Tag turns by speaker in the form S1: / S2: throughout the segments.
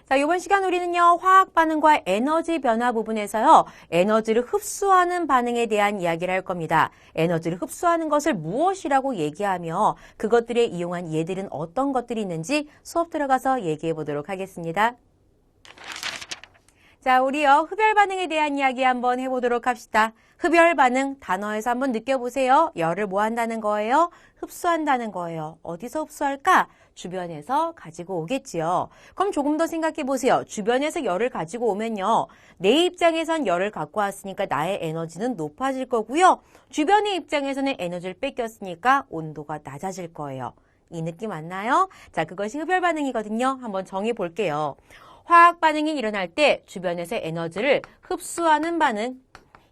S1: 자, 이번 시간 우리는요, 화학 반응과 에너지 변화 부분에서요, 에너지를 흡수하는 반응에 대한 이야기를 할 겁니다. 에너지를 흡수하는 것을 무엇이라고 얘기하며 그것들에 이용한 예들은 어떤 것들이 있는지 수업 들어가서 얘기해 보도록 하겠습니다. 자, 우리요, 흡열 반응에 대한 이야기 한번 해보도록 합시다. 흡열 반응 단어에서 한번 느껴보세요. 열을 뭐 한다는 거예요? 흡수한다는 거예요. 어디서 흡수할까? 주변에서 가지고 오겠지요. 그럼 조금 더 생각해 보세요. 주변에서 열을 가지고 오면요. 내 입장에선 열을 갖고 왔으니까 나의 에너지는 높아질 거고요. 주변의 입장에서는 에너지를 뺏겼으니까 온도가 낮아질 거예요. 이 느낌 맞나요? 자, 그것이 흡열 반응이거든요. 한번 정해 볼게요. 화학 반응이 일어날 때 주변에서 에너지를 흡수하는 반응.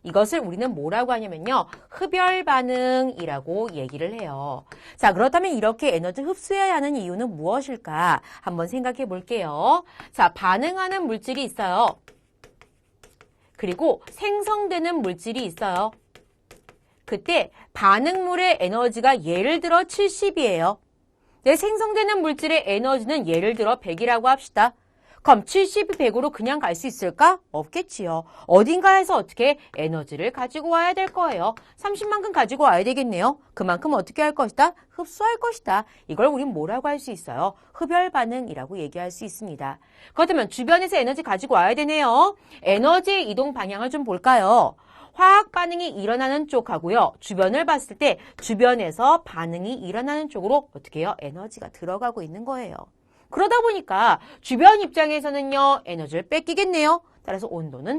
S1: 이것을 우리는 뭐라고 하냐면요. 흡열 반응이라고 얘기를 해요. 자, 그렇다면 이렇게 에너지 흡수해야 하는 이유는 무엇일까? 한번 생각해 볼게요. 자, 반응하는 물질이 있어요. 그리고 생성되는 물질이 있어요. 그때 반응물의 에너지가 예를 들어 70이에요. 내 생성되는 물질의 에너지는 예를 들어 100이라고 합시다. 그럼 70이 100으로 그냥 갈 수 있을까? 없겠지요. 어딘가에서 어떻게 에너지를 가지고 와야 될 거예요. 30만큼 가지고 와야 되겠네요. 그만큼 어떻게 할 것이다? 흡수할 것이다. 이걸 우린 뭐라고 할 수 있어요? 흡열 반응이라고 얘기할 수 있습니다. 그렇다면 주변에서 에너지 가지고 와야 되네요. 에너지의 이동 방향을 좀 볼까요? 화학 반응이 일어나는 쪽하고요. 주변을 봤을 때 주변에서 반응이 일어나는 쪽으로 어떻게 해요? 에너지가 들어가고 있는 거예요. 그러다 보니까 주변 입장에서는요, 에너지를 뺏기겠네요. 따라서 온도는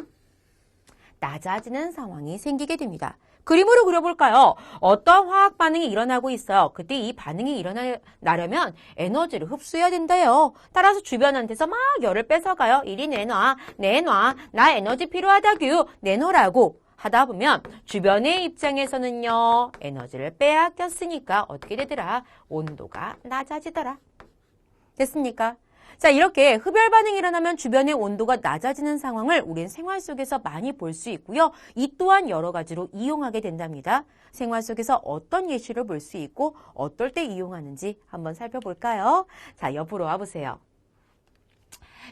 S1: 낮아지는 상황이 생기게 됩니다. 그림으로 그려볼까요? 어떤 화학 반응이 일어나고 있어요. 그때 이 반응이 일어나려면 에너지를 흡수해야 된대요. 따라서 주변한테서 막 열을 뺏어가요. 이리 내놔, 내놔, 나 에너지 필요하다규, 내놓으라고. 하다 보면 주변의 입장에서는요, 에너지를 빼앗겼으니까 어떻게 되더라? 온도가 낮아지더라. 됐습니까? 자, 이렇게 흡열 반응이 일어나면 주변의 온도가 낮아지는 상황을 우린 생활 속에서 많이 볼 수 있고요. 이 또한 여러 가지로 이용하게 된답니다. 생활 속에서 어떤 예시를 볼 수 있고 어떨 때 이용하는지 한번 살펴볼까요? 자, 옆으로 와보세요.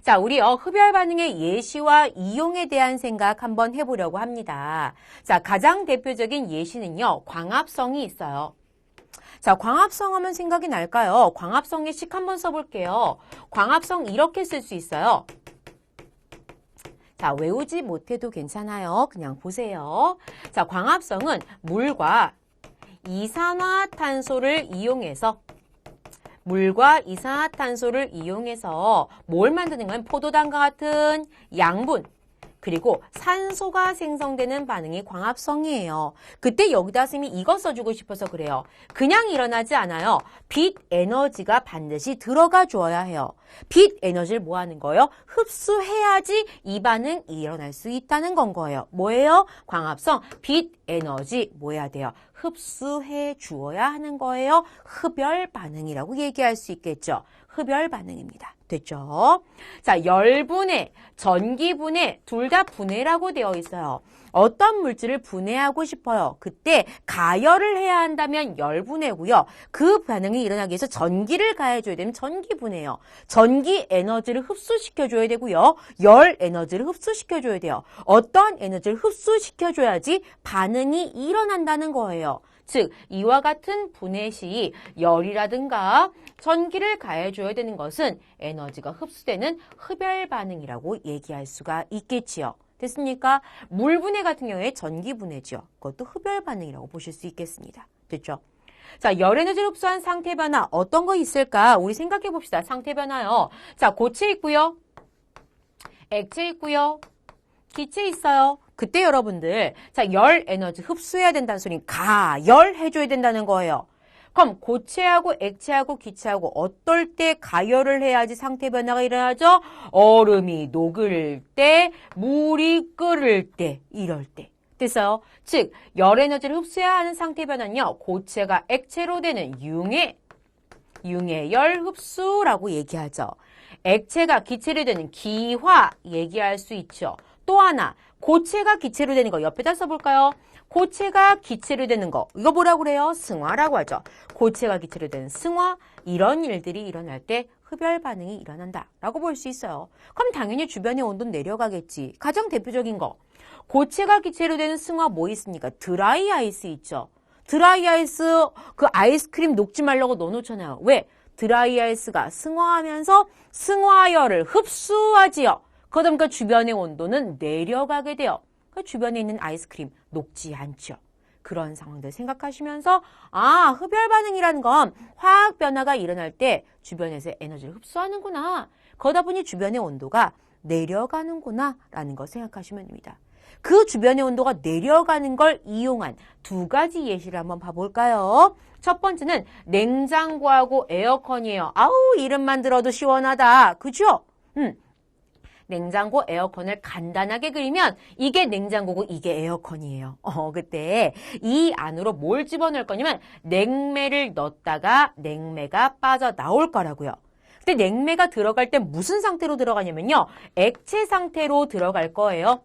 S1: 자, 우리요, 흡열 반응의 예시와 이용에 대한 생각 한번 해보려고 합니다. 자, 가장 대표적인 예시는요, 광합성이 있어요. 자, 광합성 하면 생각이 날까요? 광합성의 식 한번 써볼게요. 광합성 이렇게 쓸 수 있어요. 자, 외우지 못해도 괜찮아요. 그냥 보세요. 자, 광합성은 물과 이산화탄소를 이용해서 뭘 만드는 건 포도당과 같은 양분, 그리고 산소가 생성되는 반응이 광합성이에요. 그때 여기다 선생님이 이거 써주고 싶어서 그래요. 그냥 일어나지 않아요. 빛 에너지가 반드시 들어가 줘야 해요. 빛 에너지를 뭐 하는 거예요? 흡수해야지 이 반응이 일어날 수 있다는 건 거예요. 뭐예요? 광합성, 빛 에너지 뭐 해야 돼요? 흡수해 주어야 하는 거예요. 흡열 반응이라고 얘기할 수 있겠죠. 흡열 반응입니다. 됐죠? 자, 열분해, 전기분해 둘 다 분해라고 되어 있어요. 어떤 물질을 분해하고 싶어요? 그때 가열을 해야 한다면 열분해고요. 그 반응이 일어나기 위해서 전기를 가해줘야 되면 전기분해예요. 전기 에너지를 흡수시켜줘야 되고요. 열 에너지를 흡수시켜줘야 돼요. 어떤 에너지를 흡수시켜줘야지 반응이 일어난다는 거예요. 즉, 이와 같은 분해 시 열이라든가 전기를 가해줘야 되는 것은 에너지가 흡수되는 흡열 반응이라고 얘기할 수가 있겠지요. 됐습니까? 물 분해 같은 경우에 전기 분해죠. 그것도 흡열 반응이라고 보실 수 있겠습니다. 됐죠? 자, 열 에너지를 흡수한 상태 변화 어떤 거 있을까? 우리 생각해 봅시다. 상태 변화요. 자, 고체 있고요. 액체 있고요. 기체 있어요. 그때 여러분들, 자, 열 에너지 흡수해야 된다는 소리는 가열해줘야 된다는 거예요. 그럼 고체하고 액체하고 기체하고 어떨 때 가열을 해야지 상태 변화가 일어나죠? 얼음이 녹을 때, 물이 끓을 때, 이럴 때. 됐어요? 즉, 열 에너지를 흡수해야 하는 상태 변화는요, 고체가 액체로 되는 융해열 흡수라고 얘기하죠. 액체가 기체로 되는 기화 얘기할 수 있죠. 또 하나, 고체가 기체로 되는 거 옆에다 써볼까요? 고체가 기체로 되는 거, 이거 뭐라고 그래요? 승화라고 하죠. 고체가 기체로 되는 승화, 이런 일들이 일어날 때 흡열 반응이 일어난다라고 볼 수 있어요. 그럼 당연히 주변의 온도는 내려가겠지. 가장 대표적인 거. 고체가 기체로 되는 승화 뭐 있습니까? 드라이 아이스 있죠. 드라이 아이스 그 아이스크림 녹지 말라고 넣어놓잖아요. 왜? 드라이 아이스가 승화하면서 승화열을 흡수하지요. 그러다 보니까 주변의 온도는 내려가게 돼요. 그러니까 주변에 있는 아이스크림 녹지 않죠. 그런 상황들 생각하시면서 흡열 반응이라는 건 화학 변화가 일어날 때 주변에서 에너지를 흡수하는구나. 그러다 보니 주변의 온도가 내려가는구나 라는 거 생각하시면 됩니다. 그 주변의 온도가 내려가는 걸 이용한 두 가지 예시를 한번 봐볼까요? 첫 번째는 냉장고하고 에어컨이에요. 아우 이름만 들어도 시원하다. 그죠? 냉장고, 에어컨을 간단하게 그리면 이게 냉장고고 이게 에어컨이에요. 그때 이 안으로 뭘 집어넣을 거냐면 냉매를 넣었다가 냉매가 빠져나올 거라고요. 근데 냉매가 들어갈 때 무슨 상태로 들어가냐면요. 액체 상태로 들어갈 거예요.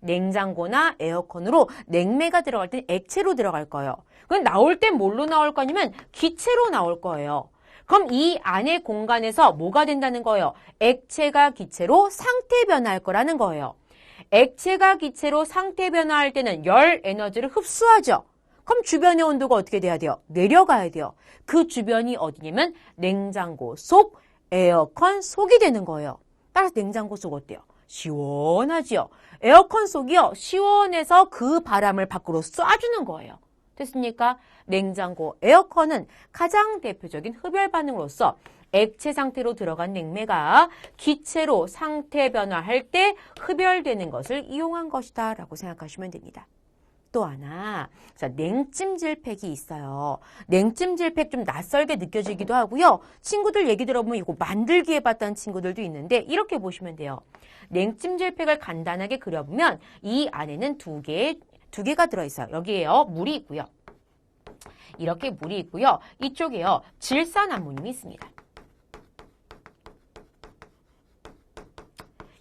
S1: 냉장고나 에어컨으로 냉매가 들어갈 땐 액체로 들어갈 거예요. 그럼 나올 땐 뭘로 나올 거냐면 기체로 나올 거예요. 그럼 이 안의 공간에서 뭐가 된다는 거예요? 액체가 기체로 상태 변화할 거라는 거예요. 액체가 기체로 상태 변화할 때는 열 에너지를 흡수하죠. 그럼 주변의 온도가 어떻게 돼야 돼요? 내려가야 돼요. 그 주변이 어디냐면 냉장고 속, 에어컨 속이 되는 거예요. 따라서 냉장고 속 어때요? 시원하지요. 에어컨 속이요. 시원해서 그 바람을 밖으로 쏴주는 거예요. 됐습니까? 냉장고, 에어컨은 가장 대표적인 흡열 반응으로서 액체 상태로 들어간 냉매가 기체로 상태 변화할 때 흡열되는 것을 이용한 것이다 라고 생각하시면 됩니다. 또 하나, 자, 냉찜질팩이 있어요. 냉찜질팩 좀 낯설게 느껴지기도 하고요. 친구들 얘기 들어보면 이거 만들기 해봤다는 친구들도 있는데 이렇게 보시면 돼요. 냉찜질팩을 간단하게 그려보면 이 안에는 두 개가 들어있어요. 여기에요. 물이 있고요. 이렇게 물이 있고요. 이쪽에요. 질산암모늄이 있습니다.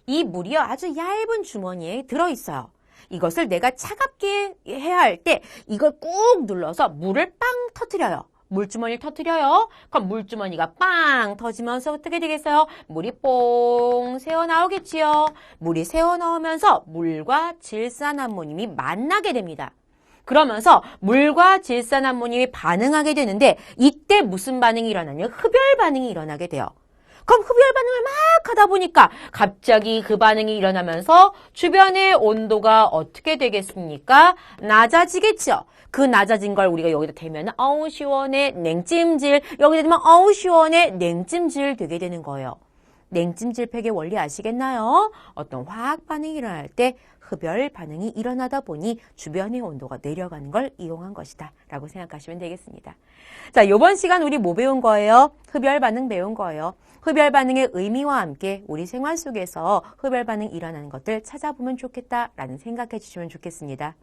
S1: 이 물이요. 아주 얇은 주머니에 들어있어요. 이것을 내가 차갑게 해야 할 때 이걸 꾹 눌러서 물을 빵 터뜨려요. 물주머니를 터뜨려요. 그럼 물주머니가 빵 터지면서 어떻게 되겠어요? 물이 뽕 새어나오겠지요. 물이 새어나오면서 물과 질산암모늄이 만나게 됩니다. 그러면서 물과 질산암모늄이 반응하게 되는데 이때 무슨 반응이 일어나냐면 흡열 반응이 일어나게 돼요. 그럼 흡열 반응을 막 하다 보니까 갑자기 그 반응이 일어나면서 주변의 온도가 어떻게 되겠습니까? 낮아지겠죠. 그 낮아진 걸 우리가 여기다 대면 어우 시원해 냉찜질, 여기다 대면 어우 시원해 냉찜질 되게 되는 거예요. 냉찜질팩의 원리 아시겠나요? 어떤 화학 반응이 일어날 때 흡열 반응이 일어나다 보니 주변의 온도가 내려가는 걸 이용한 것이다 라고 생각하시면 되겠습니다. 자, 이번 시간 우리 뭐 배운 거예요? 흡열 반응 배운 거예요. 흡열 반응의 의미와 함께 우리 생활 속에서 흡열 반응 일어나는 것들 찾아보면 좋겠다라는 생각해 주시면 좋겠습니다.